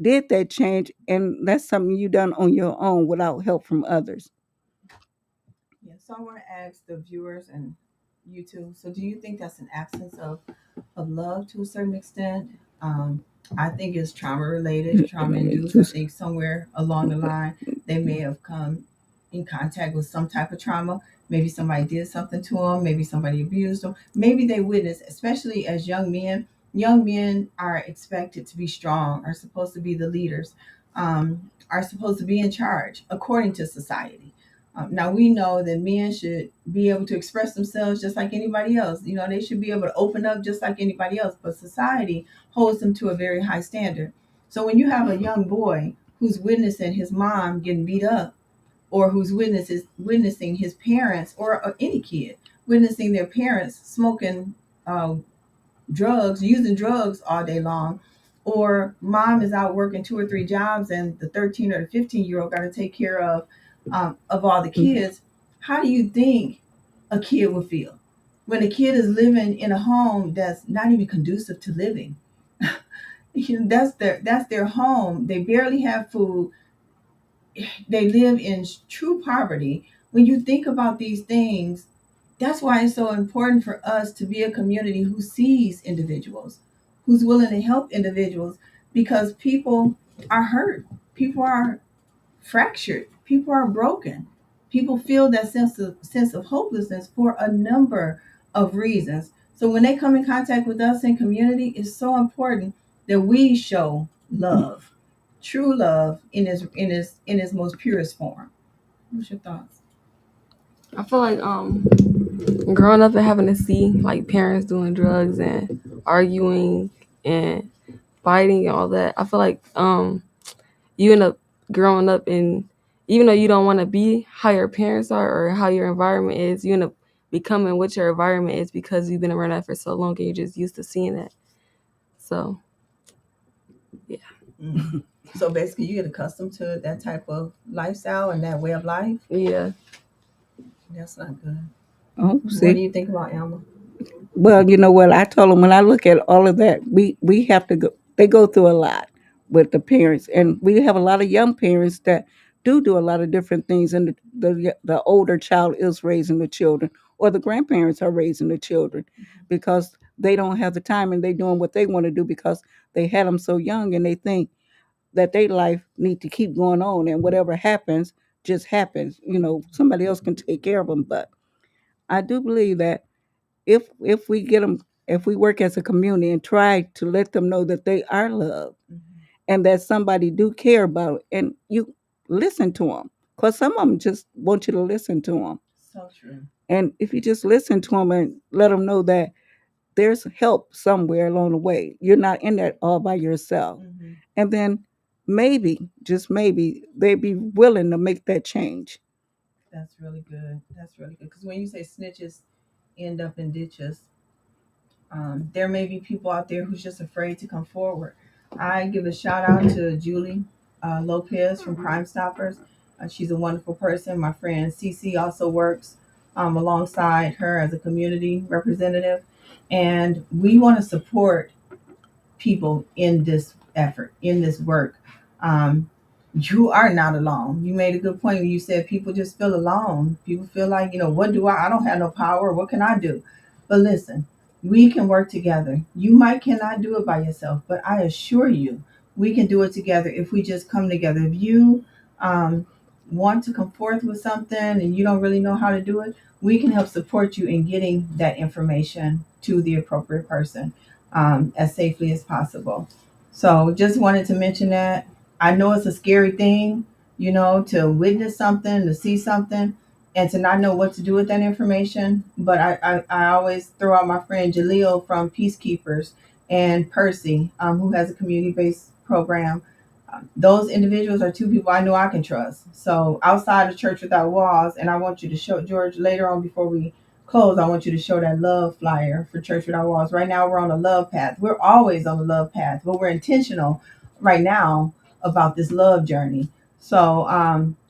did that change and that's something you done on your own without help from others. Yeah, so I want to ask the viewers and you too. So do you think that's an absence of love to a certain extent? I think it's trauma related, trauma induced. I think somewhere along the line they may have come in contact with some type of trauma. Maybe somebody did something to them. Maybe somebody abused them. Maybe they witnessed, especially as young men. Young men are expected to be strong, are supposed to be the leaders, are supposed to be in charge according to society. Now we know that men should be able to express themselves just like anybody else. They should be able to open up just like anybody else. But society holds them to a very high standard. So when you have a young boy who's witnessing his mom getting beat up, or who's witnessing his parents, or any kid witnessing their parents smoking drugs, using drugs all day long, or mom is out working 2 or 3 jobs and the 13 or the 15-year-old got to take care of all the kids, how do you think a kid would feel when a kid is living in a home that's not even conducive to living? That's their home. They barely have food. They live in true poverty. When you think about these things, That's why it's so important for us to be a community who sees individuals, who's willing to help individuals, because people are hurt. People are fractured. People are broken. People feel that sense of hopelessness for a number of reasons. So when they come in contact with us in community, it's so important that we show love, true love in its most purest form. What's your thoughts? I feel like growing up and having to see like parents doing drugs and arguing and fighting and all that. I feel like you end up growing up and even though you don't want to be how your parents are or how your environment is, you end up becoming what your environment is because you've been around that for so long and you're just used to seeing that. So yeah. Mm. So basically, you get accustomed to that type of lifestyle and that way of life. Yeah. That's not good. Oh, What do see. you think about Alma? Well, you know what? I told them when I look at all of that, we have to go. They go through a lot with the parents, and we have a lot of young parents that do a lot of different things, and the older child is raising the children, or the grandparents are raising the children, because they don't have the time and they doing what they want to do because they had them so young, and they think that their life need to keep going on, and whatever happens just happens. Somebody else can take care of them, but I do believe that if we get them, if we work as a community and try to let them know that they are loved and that somebody do care about, and you listen to them, because some of them just want you to listen to them. So true. And if you just listen to them and let them know that there's help somewhere along the way, you're not in that all by yourself. And then maybe, just maybe, they'd be willing to make that change. That's really good. That's really good. Because when you say snitches end up in ditches, there may be people out there who's just afraid to come forward. I give a shout out to Julie Lopez from Crime Stoppers. She's a wonderful person. My friend Cece also works alongside her as a community representative. And we want to support people in this effort, in this work. Um, you are not alone. You made a good point when you said people just feel alone. People feel like, what do I don't have no power. What can I do? But listen, we can work together. You might cannot do it by yourself, but I assure you, we can do it together if we just come together. If you um, want to come forth with something and you don't really know how to do it, we can help support you in getting that information to the appropriate person as safely as possible. So just wanted to mention that. I know it's a scary thing, to witness something, to see something, and to not know what to do with that information. But I always throw out my friend Jaleel from Peacekeepers and Percy, who has a community-based program. Those individuals are two people I know I can trust. So outside of Church Without Walls, and I want you to show George later on before we close, I want you to show that love flyer for Church Without Walls. Right now we're on a love path. We're always on the love path, but we're intentional right now about this love journey. So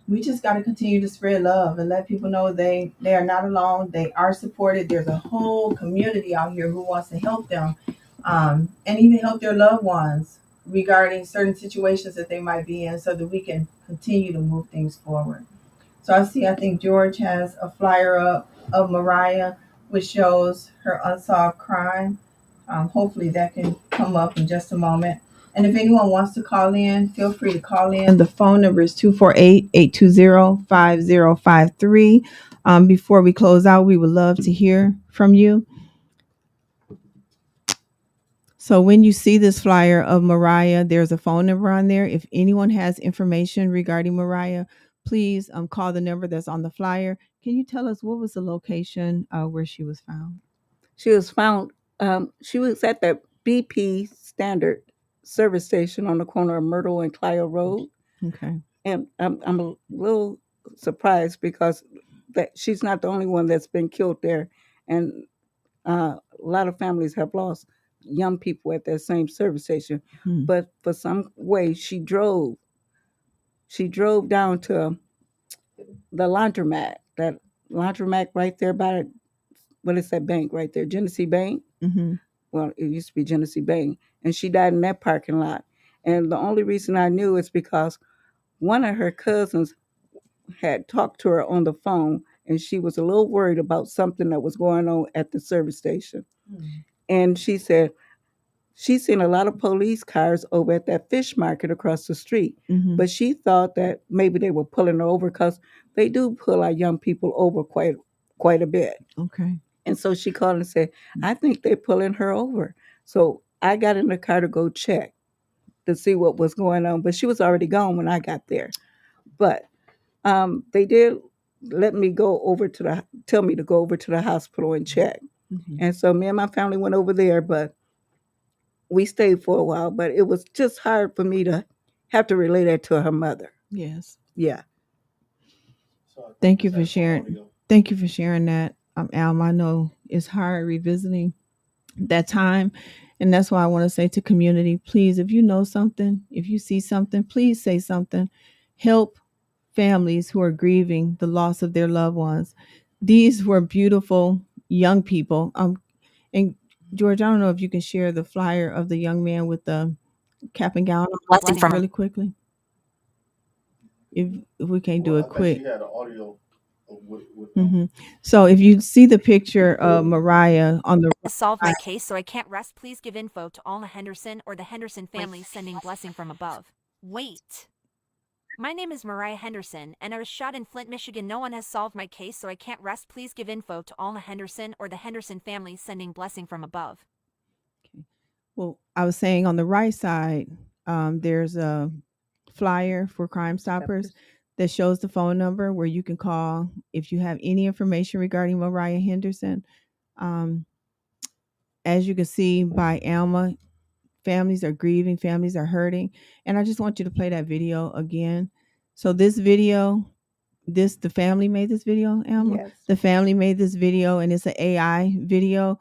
we just got to continue to spread love and let people know they are not alone. They are supported. There's a whole community out here who wants to help them and even help their loved ones regarding certain situations that they might be in so that we can continue to move things forward. So I think George has a flyer up of Mariah, which shows her unsolved crime. Hopefully that can come up in just a moment. And if anyone wants to call in, feel free to call in. The phone number is 248-820-5053. Before we close out, we would love to hear from you. So when you see this flyer of Mariah, there's a phone number on there. If anyone has information regarding Mariah, please call the number that's on the flyer. Can you tell us what was the location where she was found? She was found. She was at the BP Standard service station on the corner of Myrtle and Clio Road. Okay. And I'm a little surprised because that she's not the only one that's been killed there, and a lot of families have lost young people at that same service station. But for some way, she drove. She drove down to the laundromat. That laundromat right there by what is that bank right there? Genesee Bank. Mm-hmm. Well, it used to be Genesee Bank, and she died in that parking lot. And the only reason I knew is because one of her cousins had talked to her on the phone, and she was a little worried about something that was going on at the service station. And she said she's seen a lot of police cars over at that fish market across the street, but she thought that maybe they were pulling her over because they do pull our young people over quite a bit. Okay. And so she called and said, I think they're pulling her over. So I got in the car to go check to see what was going on, but she was already gone when I got there. But they did let me go over to tell me to go over to the hospital and check. And so me and my family went over there, but we stayed for a while. But it was just hard for me to have to relay that to her mother. Yes. Yeah. Thank you for sharing. Thank you for sharing that, Alma. I know it's hard revisiting that time, and that's why I want to say to community, please, if you know something, if you see something, please say something. Help families who are grieving the loss of their loved ones. These were beautiful young people. And George, I don't know if you can share the flyer of the young man with the cap and gown really quickly. If we can't do it quick. So if you see the picture of Mariah on the Solve my case so I can't rest. Please give info to Alma Henderson or the Henderson family sending blessing from above. Wait. My name is Mariah Henderson, and I was shot in Flint, Michigan. No one has solved my case, so I can't rest. Please give info to Alma Henderson or the Henderson family sending blessing from above. Okay. Well, I was saying on the right side, there's a flyer for Crime Stoppers that shows the phone number where you can call if you have any information regarding Mariah Henderson. As you can see by Alma, families are grieving, families are hurting. And I just want you to play that video again. So this video, the family made this video, Alma. Yes. The family made this video, and it's an AI video.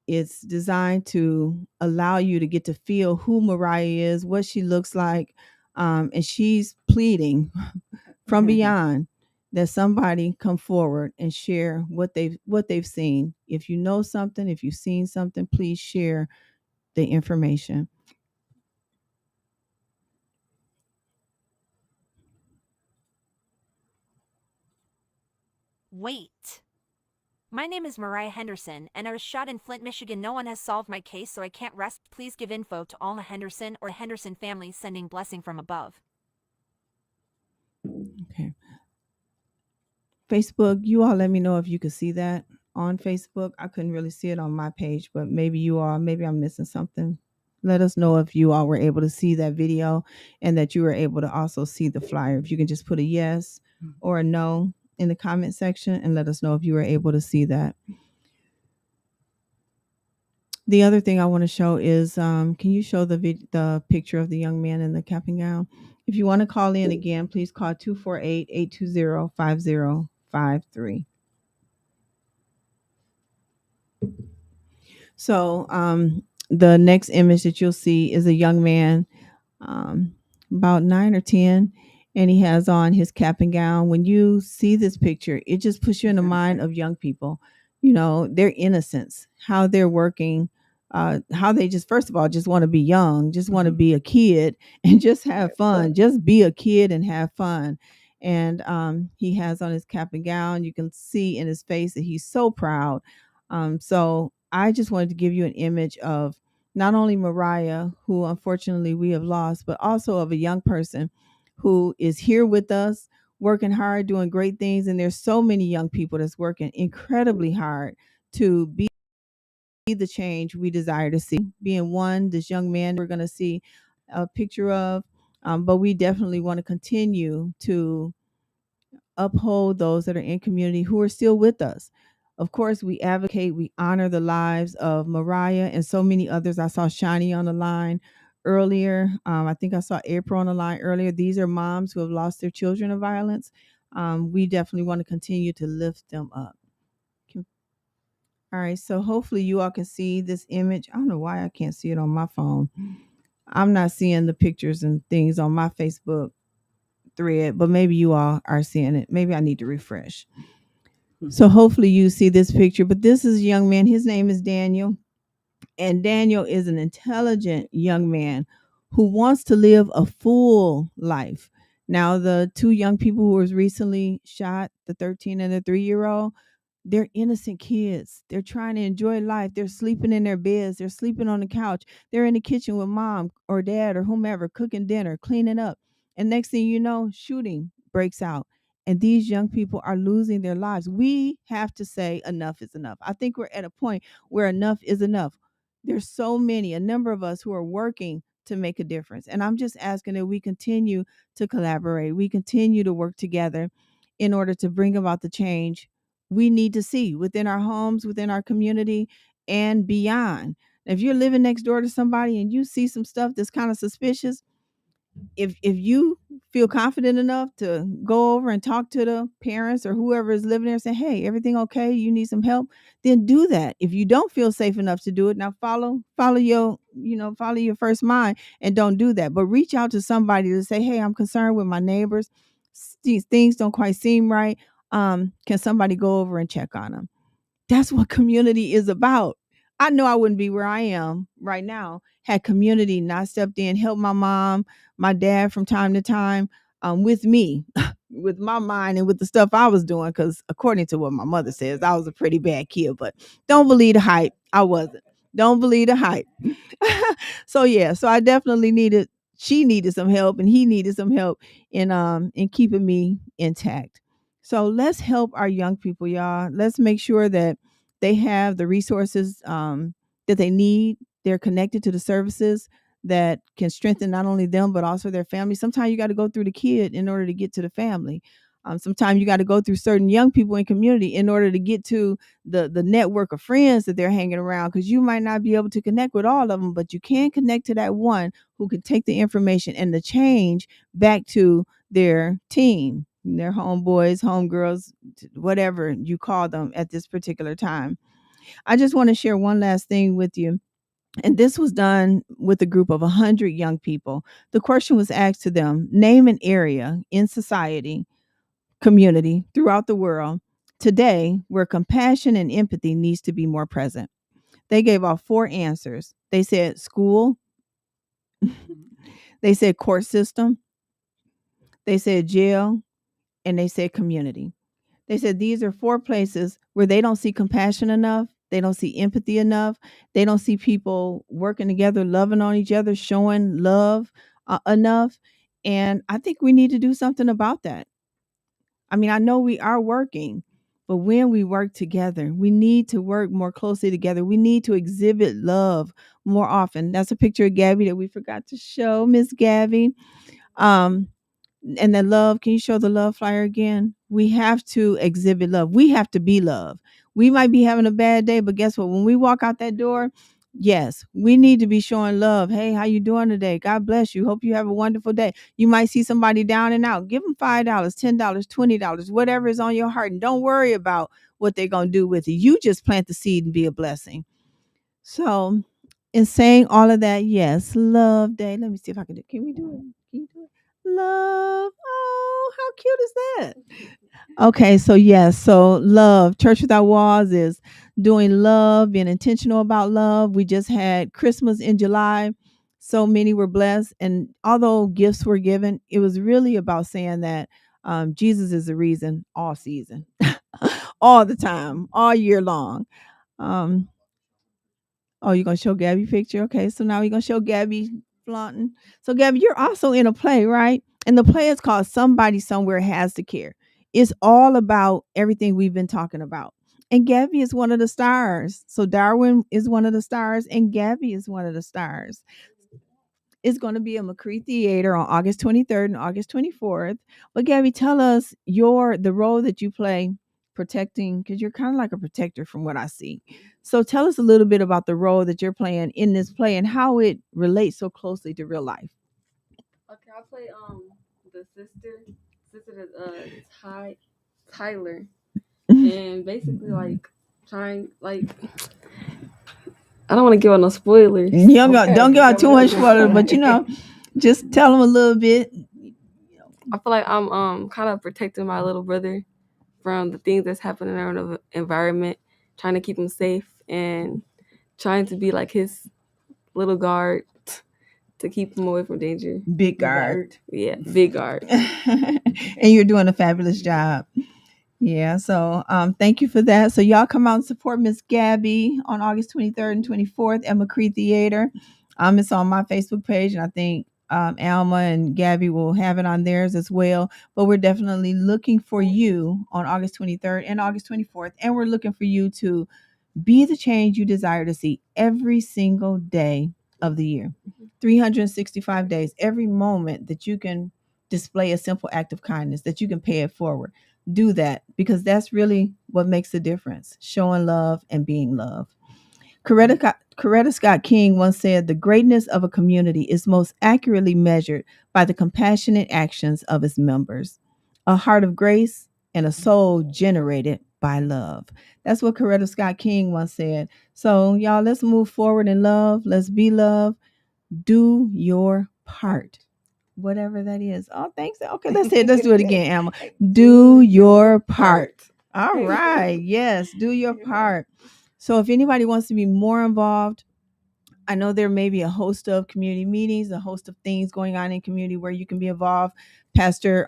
It's designed to allow you to get to feel who Mariah is, what she looks like, and she's pleading from beyond that somebody come forward and share what they've seen. If you know something, if you've seen something, please share the information. Wait. My name is Mariah Henderson, and I was shot in Flint, Michigan. No one has solved my case, so I can't rest. Please give info to Alma Henderson or Henderson family sending blessing from above. Okay. Facebook, you all let me know if you could see that on Facebook. I couldn't really see it on my page, but maybe you all, maybe I'm missing something. Let us know if you all were able to see that video and that you were able to also see the flyer. If you can just put a yes or a no in the comment section and let us know if you were able to see that. The other thing I want to show is, can you show the picture of the young man in the cap and gown? If you want to call in again, please call 248-820-5053. So the next image that you'll see is a young man, about 9 or 10, and he has on his cap and gown. When you see this picture, it just puts you in the mind of young people, their innocence, how they're working, how they just, first of all, just want to be young, just want to be a kid and just have fun, just be a kid and have fun. And he has on his cap and gown. You can see in his face that he's so proud. So I just wanted to give you an image of not only Mariah, who unfortunately we have lost, but also of a young person who is here with us, working hard, doing great things. And there's so many young people that's working incredibly hard to be the change we desire to see. Being one, this young man we're going to see a picture of, but we definitely want to continue to uphold those that are in community who are still with us. Of course, we advocate, we honor the lives of Mariah and so many others. I saw Shani on the line earlier. I think I saw April on the line earlier. These are moms who have lost their children to violence. We definitely want to continue to lift them up. All right, so hopefully you all can see this image. I don't know why I can't see it on my phone. I'm not seeing the pictures and things on my Facebook thread, but maybe you all are seeing it. Maybe I need to refresh. So hopefully you see this picture, but this is a young man. His name is Daniel, and Daniel is an intelligent young man who wants to live a full life. Now, the two young people who was recently shot, the 13 and the 3-year-old, they're innocent kids. They're trying to enjoy life. They're sleeping in their beds. They're sleeping on the couch. They're in the kitchen with mom or dad or whomever, cooking dinner, cleaning up. And next thing you know, shooting breaks out. And these young people are losing their lives. We have to say enough is enough. I think we're at a point where enough is enough. There's so many, a number of us who are working to make a difference. And I'm just asking that we continue to collaborate. We continue to work together in order to bring about the change we need to see within our homes, within our community, and beyond. If you're living next door to somebody and you see some stuff that's kind of suspicious, if you feel confident enough to go over and talk to the parents or whoever is living there and say, hey, everything okay, you need some help, then do that. If you don't feel safe enough to do it, now follow your, follow your first mind and don't do that, but reach out to somebody to say, hey, I'm concerned with my neighbors. These things don't quite seem right. Can somebody go over and check on them? That's what community is about. I know I wouldn't be where I am right now had community not stepped in, helped my mom, my dad from time to time, with me, with my mind and with the stuff I was doing. Because according to what my mother says, I was a pretty bad kid. But don't believe the hype. I wasn't. Don't believe the hype. So yeah, so I definitely needed. She needed some help, and he needed some help in keeping me intact. So let's help our young people, y'all. Let's make sure that they have the resources that they need. They're connected to the services that can strengthen not only them but also their family. Sometimes you got to go through the kid in order to get to the family. Sometimes you got to go through certain young people in community in order to get to the network of friends that they're hanging around, because you might not be able to connect with all of them, but you can connect to that one who can take the information and the change back to their team, their homeboys, homegirls, whatever you call them at this particular time. I just want to share one last thing with you. And this was done with a group of 100 young people. The question was asked to them: name an area in society, community, throughout the world today where compassion and empathy needs to be more present. They gave off 4 answers. They said school, they said court system, they said jail, and they said community. They said these are 4 places where they don't see compassion enough, they don't see empathy enough, they don't see people working together, loving on each other, showing love enough. And I think we need to do something about that. I mean, I know we are working, but when we work together, we need to work more closely together. We need to exhibit love more often. That's a picture of Gabby that we forgot to show, Miss Gabby. Um, and the love, can you show the love flyer again? We have to exhibit love. We have to be love. We might be having a bad day, but guess what? When we walk out that door, yes, we need to be showing love. Hey, how you doing today? God bless you. Hope you have a wonderful day. You might see somebody down and out. Give them $5, $10, $20, whatever is on your heart. And don't worry about what they're going to do with it. You just plant the seed and be a blessing. So in saying all of that, yes, love day. Let me see if I can do it. Can we do it? Can you do it? Love. Oh, how cute is that? Okay, so yes, so love. Church Without Walls is doing love, being intentional about love. We just had Christmas in July. So many were blessed. And although gifts were given, it was really about saying that Jesus is the reason all season, all the time, all year long. Um, Oh, you're gonna show Gabby picture? Okay, so now we're gonna show Gabby flaunting. So Gabby, you're also in a play, right? And the play is called Somebody Somewhere Has to Care. It's all about everything we've been talking about. And Gabby is one of the stars. So Darwin is one of the stars, and Gabby is one of the stars. It's going to be at McCree Theater on August 23rd and August 24th. But Gabby, tell us the role that you play protecting, because you're kind of like a protector from what I see. So tell us a little bit about the role that you're playing in this play and how it relates so closely to real life. Okay, I play the sister that Tyler, and basically like trying like I don't want to give out no spoilers. Don't give out too much spoilers, but just tell them a little bit. I feel like I'm kind of protecting my little brother from the things that's happening in our environment, trying to keep him safe and trying to be like his little guard to keep them away from danger. Big guard. Yeah, big guard. And you're doing a fabulous job. Yeah, so thank you for that. So y'all come out and support Miss Gabby on August 23rd and 24th at McCree Theater. It's on my Facebook page, and I think Alma and Gabby will have it on theirs as well. But we're definitely looking for you on August 23rd and August 24th, and we're looking for you to be the change you desire to see every single day of the year. 365 days, every moment that you can display a simple act of kindness, that you can pay it forward. Do that, because that's really what makes the difference, showing love and being loved. Coretta Scott King once said, "The greatness of a community is most accurately measured by the compassionate actions of its members. A heart of grace and a soul generated by love." That's what Coretta Scott King once said. So, y'all, let's move forward in love. Let's be love. Do your part, whatever that is. Oh, thanks. Okay, let's say it. Let's do it again, Emma. Do your part. All right. Yes, do your part. So if anybody wants to be more involved, I know there may be a host of community meetings, a host of things going on in community where you can be involved. Pastor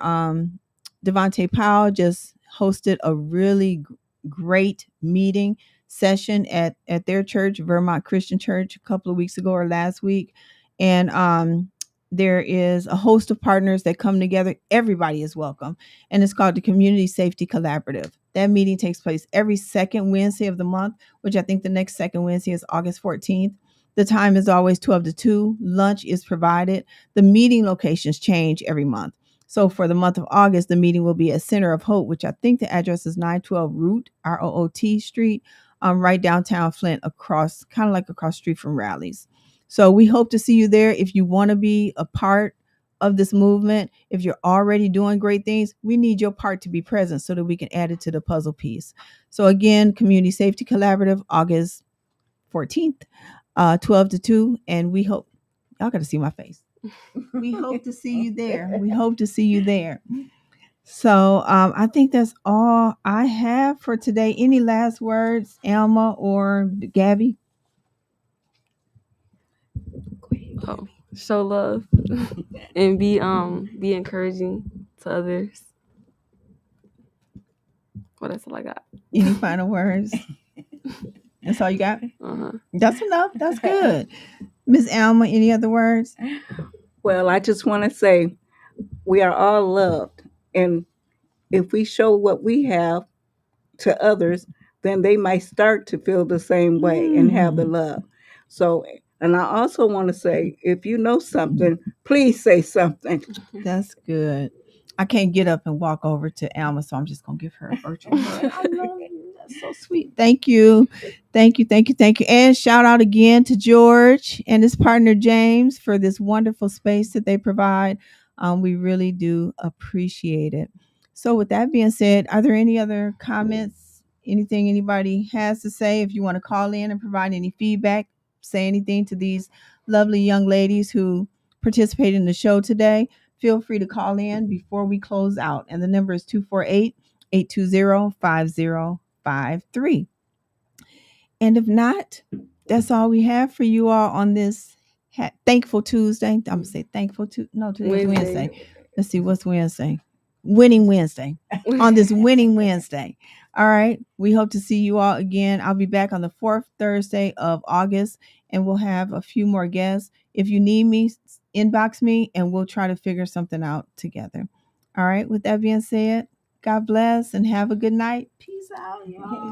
Devontae Powell just hosted a really great meeting session at their church, Vermont Christian Church, a couple of weeks ago or last week. And there is a host of partners that come together. Everybody is welcome. And it's called the Community Safety Collaborative. That meeting takes place every second Wednesday of the month, which I think the next second Wednesday is August 14th. The time is always 12 to 2. Lunch is provided. The meeting locations change every month. So for the month of August, the meeting will be at Center of Hope, which I think the address is 912 Root, ROOT Street, right downtown Flint, across street from Rallies. So we hope to see you there. If you want to be a part of this movement, if you're already doing great things, we need your part to be present so that we can add it to the puzzle piece. So again, Community Safety Collaborative, August 14th, 12 to 2. And we hope, y'all got to see my face. We hope to see you there. We hope to see you there. So I think that's all I have for today. Any last words, Alma or Gabby? Show love and be encouraging to others. Well, that's all I got. Any final words? That's all you got? That's enough. That's good. Miss Alma, any other words? Well, I just want to say we are all loved. And if we show what we have to others, then they might start to feel the same way and have the love. So, and I also want to say, if you know something, please say something. That's good. I can't get up and walk over to Alma, so I'm just going to give her a virtual hug. I love you. That's so sweet. Thank you. Thank you. Thank you. Thank you. And shout out again to George and his partner, James, for this wonderful space that they provide. We really do appreciate it. So with that being said, are there any other comments, anything anybody has to say? If you want to call in and provide any feedback, say anything to these lovely young ladies who participated in the show today, feel free to call in before we close out. And the number is 248-820-5053. And if not, that's all we have for you all on this Thankful Tuesday. I'm going to say Thankful Tuesday. No, today's Wednesday. Let's see, what's Wednesday? Winning Wednesday. On this Winning Wednesday. All right. We hope to see you all again. I'll be back on the 4th Thursday of August, and we'll have a few more guests. If you need me, inbox me, and we'll try to figure something out together. All right. With that being said, God bless and have a good night. Peace out, y'all.